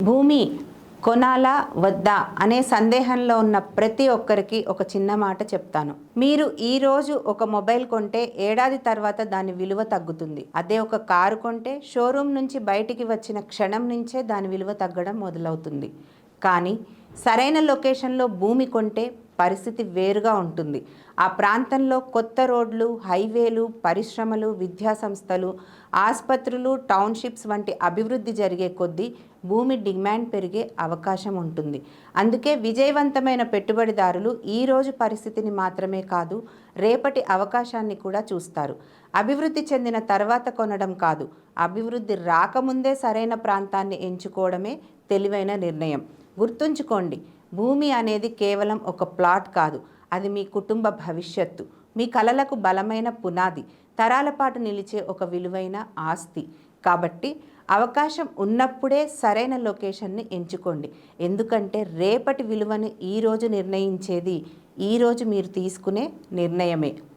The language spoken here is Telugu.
భూమి కొనాలా వద్దా అనే సందేహంలో ఉన్న ప్రతి ఒక్కరికి ఒక చిన్న మాట చెప్తాను. మీరు ఈరోజు ఒక మొబైల్ కొంటే ఏడాది తర్వాత దాని విలువ తగ్గుతుంది. అదే ఒక కారు కొంటే షోరూమ్ నుంచి బయటికి వచ్చిన క్షణం నుంచే దాని విలువ తగ్గడం మొదలవుతుంది. కానీ సరైన లొకేషన్లో భూమి కొంటే పరిస్థితి వేరుగా ఉంటుంది. ఆ ప్రాంతంలో కొత్త రోడ్లు, హైవేలు, పరిశ్రమలు, విద్యాసంస్థలు, ఆసుపత్రులు, టౌన్షిప్స్ వంటి అభివృద్ధి జరిగే కొద్దీ భూమి డిమాండ్ పెరిగే అవకాశం ఉంటుంది. అందుకే విజయవంతమైన పెట్టుబడిదారులు ఈరోజు పరిస్థితిని మాత్రమే కాదు, రేపటి అవకాశాన్ని కూడా చూస్తారు. అభివృద్ధి చెందిన తర్వాత కొనడం కాదు, అభివృద్ధి రాకముందే సరైన ప్రాంతాన్ని ఎంచుకోవడమే తెలివైన నిర్ణయం. గుర్తుంచుకోండి, భూమి అనేది కేవలం ఒక ప్లాట్ కాదు, అది మీ కుటుంబ భవిష్యత్తు, మీ కలలకు బలమైన పునాది, తరాల పాటు నిలిచే ఒక విలువైన ఆస్తి. కాబట్టి అవకాశం ఉన్నప్పుడే సరైన లొకేషన్ని ఎంచుకోండి. ఎందుకంటే రేపటి విలువను ఈరోజు నిర్ణయించేది ఈరోజు మీరు తీసుకునే నిర్ణయమే.